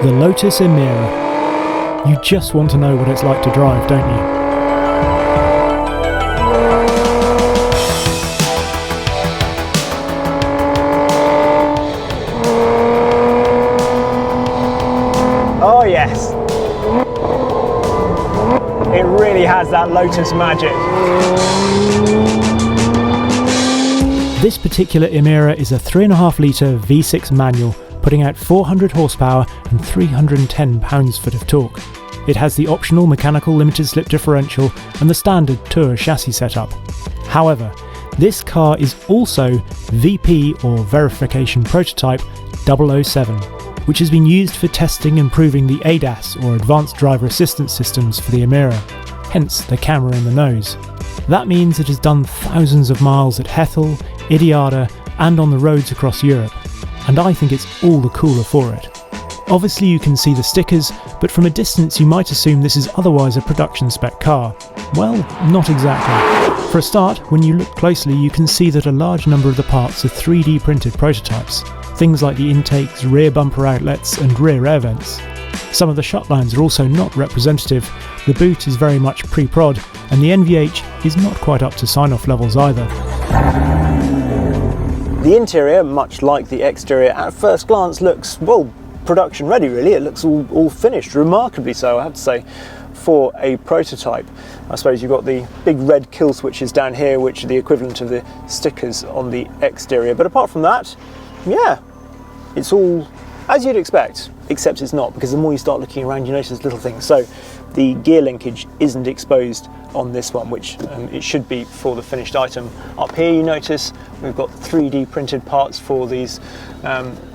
The Lotus Emira. You just want to know what it's like to drive, don't you? Oh yes, it really has that Lotus magic. This particular Emira is a 3.5 litre V6 manual, putting out 400 horsepower and 310 pounds-foot of torque. It has the optional mechanical limited slip differential and the standard Tour chassis setup. However, this car is also VP or Verification Prototype 007, which has been used for testing and proving the ADAS or Advanced Driver Assistance Systems for the Emira, hence the camera in the nose. That means it has done thousands of miles at Hethel, Idiada and on the roads across Europe, and I think it's all the cooler for it. Obviously you can see the stickers, but from a distance you might assume this is otherwise a production spec car. Well, not exactly. For a start, when you look closely you can see that a large number of the parts are 3D printed prototypes, things like the intakes, rear bumper outlets and rear air vents. Some of the shut lines are also not representative, the boot is very much pre-prod, and the NVH is not quite up to sign-off levels either. The interior, much like the exterior, at first glance looks, well, production ready really. It looks all finished, remarkably so I have to say, for a prototype. I suppose you've got the big red kill switches down here which are the equivalent of the stickers on the exterior, but apart from that, yeah, it's all as you'd expect, except it's not, because the more you start looking around you notice little things. So the gear linkage isn't exposed on this one, which it should be for the finished item. Up here you notice we've got 3D printed parts for these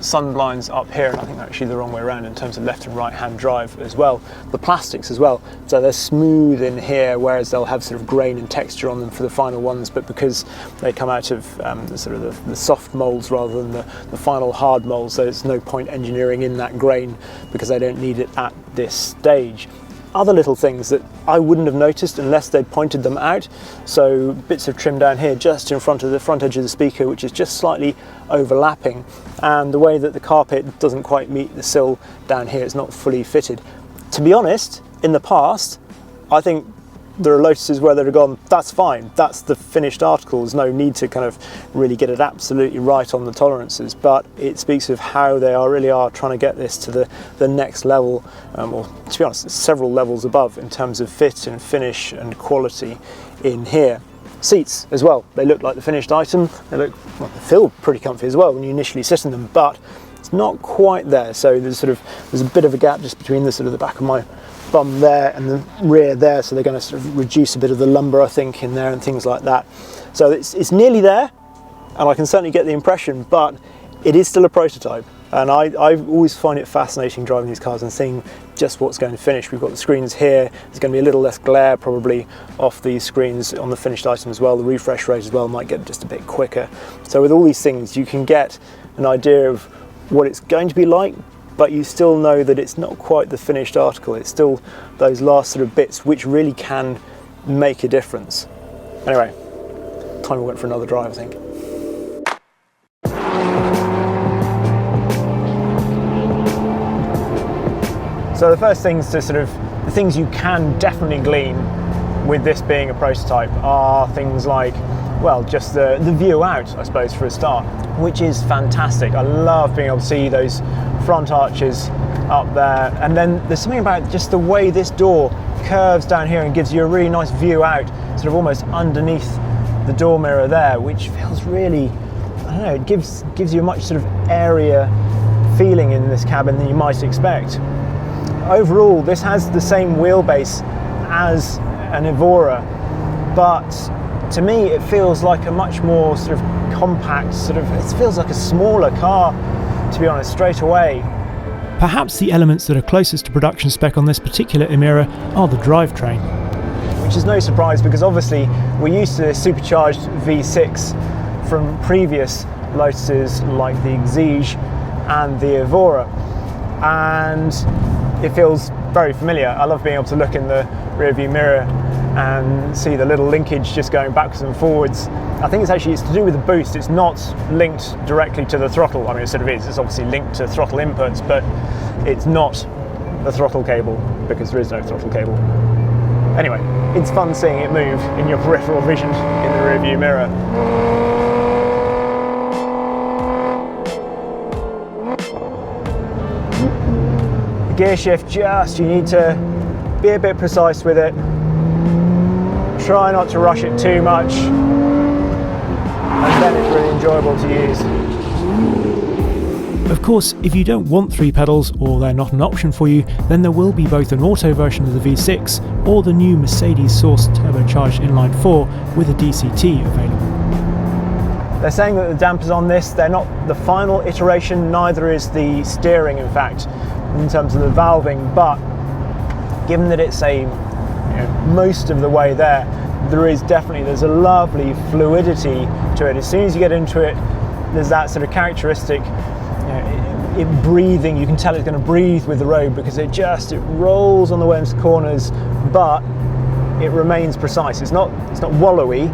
sun blinds up here, and I think they're actually the wrong way around in terms of left and right hand drive as well. The plastics as well, so they're smooth in here, whereas they'll have sort of grain and texture on them for the final ones, but because they come out of the soft molds rather than the final hard molds, there's no point engineering in that grain because they don't need it at this stage. Other little things that I wouldn't have noticed unless they'd pointed them out. So bits of trim down here just in front of the front edge of the speaker, which is just slightly overlapping, and the way that the carpet doesn't quite meet the sill down here, it's not fully fitted. To be honest, in the past, I think there are Lotuses where they'd have gone, that's fine, that's the finished article, there's no need to kind of really get it absolutely right on the tolerances, but it speaks of how they really are trying to get this to the next level, or to be honest, several levels above in terms of fit and finish and quality in here. Seats as well, they look like the finished item, they feel pretty comfy as well when you initially sit in them, but it's not quite there, so there's a bit of a gap just between the back of my bum there and the rear there, so they're going to sort of reduce a bit of the lumbar I think in there and things like that. So it's nearly there, and I can certainly get the impression, but it is still a prototype, and I always find it fascinating driving these cars and seeing just what's going to finish. We've got the screens here, there's going to be a little less glare probably off these screens on the finished item as well. The refresh rate as well might get just a bit quicker. So with all these things you can get an idea of what it's going to be like, but you still know that it's not quite the finished article. It's still those last sort of bits which really can make a difference. Anyway, time we went for another drive, I think. So the first things to the things you can definitely glean with this being a prototype are things like, well, just the view out, I suppose, for a start, which is fantastic. I love being able to see those front arches up there, and then there's something about just the way this door curves down here and gives you a really nice view out, sort of almost underneath the door mirror there, which feels really, I don't know, it gives you a much sort of airier feeling in this cabin than you might expect. Overall, this has the same wheelbase as an Evora, but to me it feels like a much more sort of compact, it feels like a smaller car, to be honest, straight away. Perhaps the elements that are closest to production spec on this particular Emira are the drivetrain. Which is no surprise, because obviously we're used to the supercharged V6 from previous Lotuses like the Exige and the Evora, and it feels very familiar. I love being able to look in the rear view mirror and see the little linkage just going backwards and forwards. I think it's to do with the boost. It's not linked directly to the throttle. I mean, it sort of is. It's obviously linked to throttle inputs, but it's not the throttle cable, because there is no throttle cable. Anyway, it's fun seeing it move in your peripheral vision in the rearview mirror. The gear shift, you need to be a bit precise with it. Try not to rush it too much, and then it's really enjoyable to use. Of course, if you don't want 3 pedals, or they're not an option for you, then there will be both an auto version of the V6 or the new Mercedes-sourced turbocharged inline-4 with a DCT available. They're saying that the dampers on this, they're not the final iteration, neither is the steering in fact, in terms of the valving, but given that it's most of the way there, there's a lovely fluidity to it. As soon as you get into it, there's that sort of characteristic it breathing. You can tell it's going to breathe with the road because it rolls on the way into corners, but it remains precise. It's not wallowy.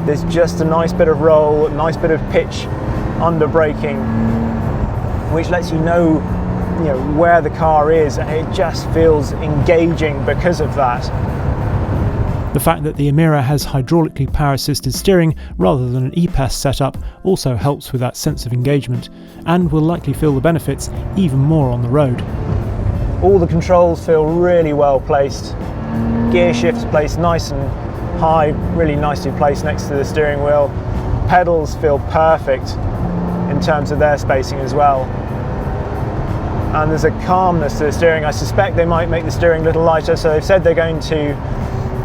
There's just a nice bit of roll, a nice bit of pitch under braking, which lets you know where the car is, and it just feels engaging because of that. The fact that the Emira has hydraulically power-assisted steering rather than an EPAS setup also helps with that sense of engagement, and will likely feel the benefits even more on the road. All the controls feel really well placed. Gear shifts placed nice and high, really nicely placed next to the steering wheel. Pedals feel perfect in terms of their spacing as well. And there's a calmness to the steering. I suspect they might make the steering a little lighter, so they've said they're going to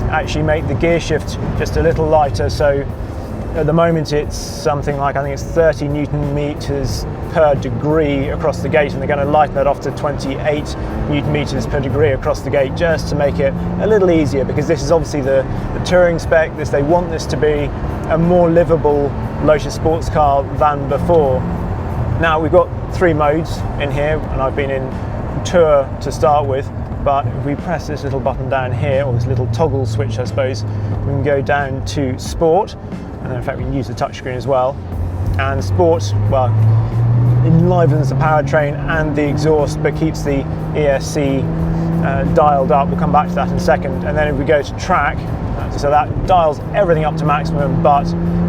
actually make the gear shift just a little lighter. So at the moment it's something like, I think it's 30 Newton meters per degree across the gate, and they're going to lighten that off to 28 Newton meters per degree across the gate, just to make it a little easier, because this is obviously the touring spec. They want this to be a more livable Lotus sports car than before. Now we've got 3 modes in here, and I've been in Tour to start with, but if we press this little button down here, or this little toggle switch I suppose, we can go down to Sport, and then in fact we can use the touchscreen as well. And Sport, well, enlivens the powertrain and the exhaust, but keeps the ESC dialed up. We'll come back to that in a second. And then if we go to Track, so that dials everything up to maximum, but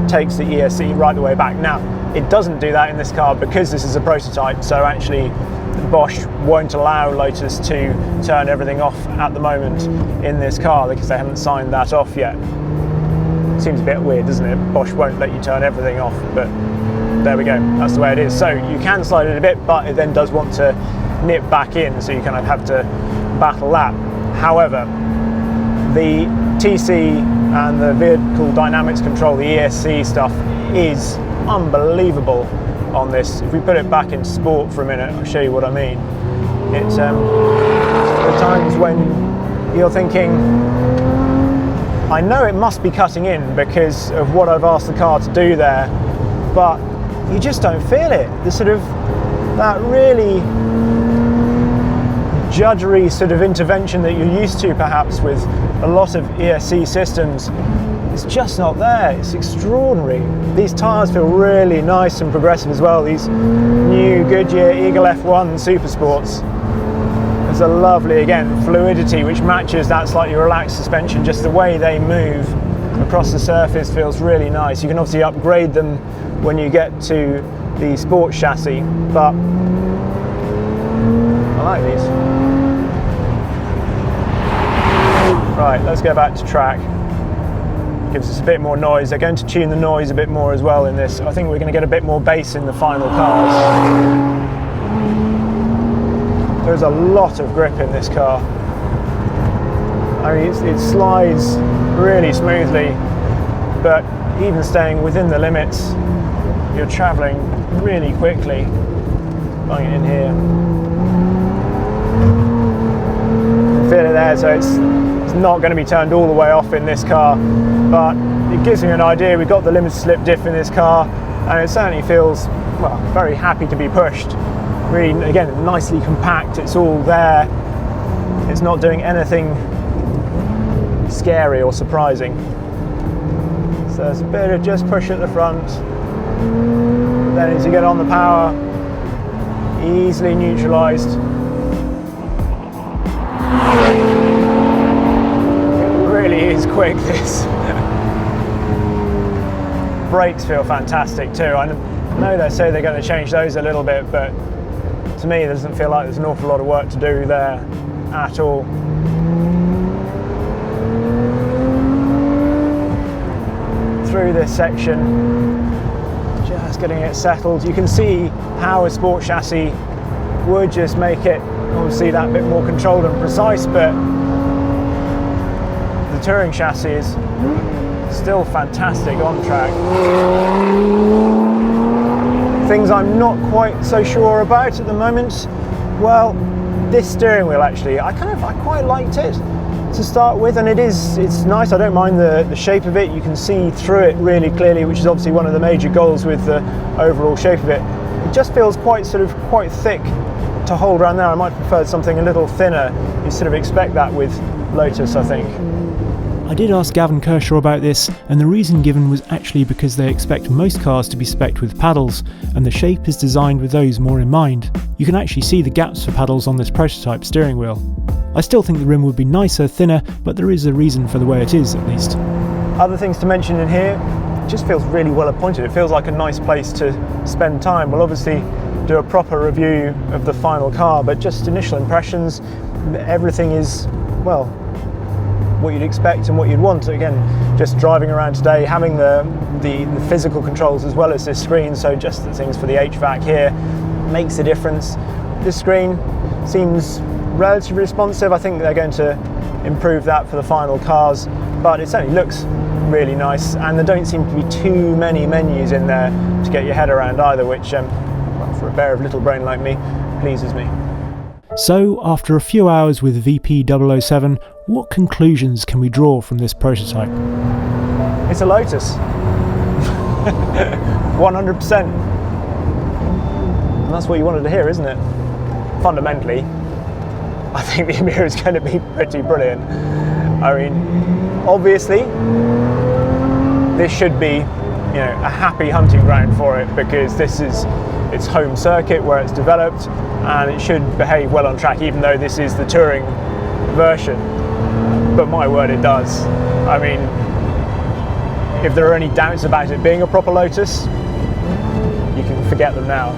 takes the ESC right the way back. Now, it doesn't do that in this car because this is a prototype, so actually Bosch won't allow Lotus to turn everything off at the moment in this car, because they haven't signed that off yet. Seems a bit weird, doesn't it? Bosch won't let you turn everything off, but there we go, that's the way it is. So you can slide it a bit, but it then does want to nip back in, so you kind of have to battle that. However, the TC and the vehicle dynamics control, the ESC stuff, is unbelievable on this. If we put it back in Sport for a minute, I'll show you what I mean. It's there are times when you're thinking, I know it must be cutting in because of what I've asked the car to do there, but you just don't feel it. The sort of, that really judgery sort of intervention that you're used to perhaps with a lot of ESC systems, it's just not there. It's extraordinary. These tyres feel really nice and progressive as well. These new Goodyear Eagle F1 Super Sports. There's a lovely, again, fluidity which matches that slightly relaxed suspension. Just the way they move across the surface feels really nice. You can obviously upgrade them when you get to the sports chassis, but I like these. Right, let's go back to Track. Gives us a bit more noise. They're going to tune the noise a bit more as well in this. I think we're going to get a bit more bass in the final cars. There's a lot of grip in this car. I mean, it slides really smoothly, but even staying within the limits, you're travelling really quickly. Bang it in here. Feel it there, so it's not going to be turned all the way off in this car, but it gives me an idea. We've got the limited slip diff in this car, and it certainly feels, well, very happy to be pushed. Really, again, nicely compact. It's all there. It's not doing anything scary or surprising. So there's a bit of just push at the front. Then as you get on the power, easily neutralised It really is quick, this. Brakes feel fantastic too. I know they say they're going to change those a little bit, but to me, it doesn't feel like there's an awful lot of work to do there at all. Through this section, just getting it settled. You can see how a sport chassis would just make it obviously that bit more controlled and precise, but the touring chassis is still fantastic on track. Things I'm not quite so sure about at the moment. Well, this steering wheel actually, I quite liked it to start with, and it's nice. I don't mind the shape of it. You can see through it really clearly, which is obviously one of the major goals with the overall shape of it. It just feels quite thick to hold around there. I might prefer something a little thinner. You sort of expect that with Lotus, I think. I did ask Gavin Kershaw about this, and the reason given was actually because they expect most cars to be spec'd with paddles, and the shape is designed with those more in mind. You can actually see the gaps for paddles on this prototype steering wheel. I still think the rim would be nicer, thinner, but there is a reason for the way it is, at least. Other things to mention in here, it just feels really well appointed. It feels like a nice place to spend time. We'll obviously do a proper review of the final car, but just initial impressions, everything is, well, what you'd expect and what you'd want. Again, just driving around today, having the physical controls as well as this screen, so just the things for the HVAC here makes a difference. This screen seems relatively responsive. I think they're going to improve that for the final cars, but it certainly looks really nice, and there don't seem to be too many menus in there to get your head around either, which well, for a bear of little brain like me, pleases me. So, after a few hours with VP007, what conclusions can we draw from this prototype? It's a Lotus. 100%. And that's what you wanted to hear, isn't it? Fundamentally, I think the Emira is going to be pretty brilliant. I mean, obviously, this should be, you know, a happy hunting ground for it, because this is its home circuit where it's developed, and it should behave well on track, even though this is the touring version. But my word, it does. I mean, if there are any doubts about it being a proper Lotus, you can forget them now.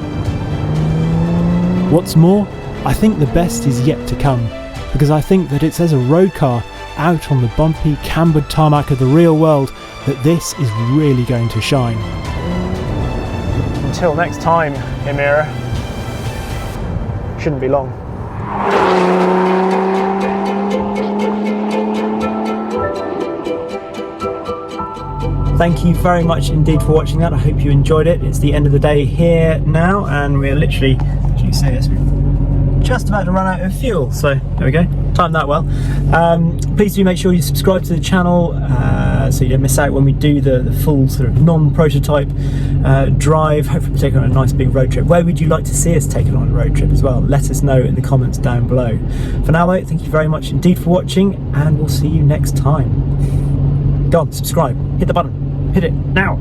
What's more, I think the best is yet to come, because I think that it's as a road car out on the bumpy, cambered tarmac of the real world that this is really going to shine. Until next time, Emira, shouldn't be long. Thank you very much indeed for watching that. I hope you enjoyed it. It's the end of the day here now, and we're literally, just about to run out of fuel. So there we go, timed that well. Please do make sure you subscribe to the channel so you don't miss out when we do the full sort of non-prototype drive. Hopefully we'll take it on a nice big road trip. Where would you like to see us take it on a road trip as well? Let us know in the comments down below. For now though, thank you very much indeed for watching, and we'll see you next time. Go on, subscribe, hit the button, hit it now.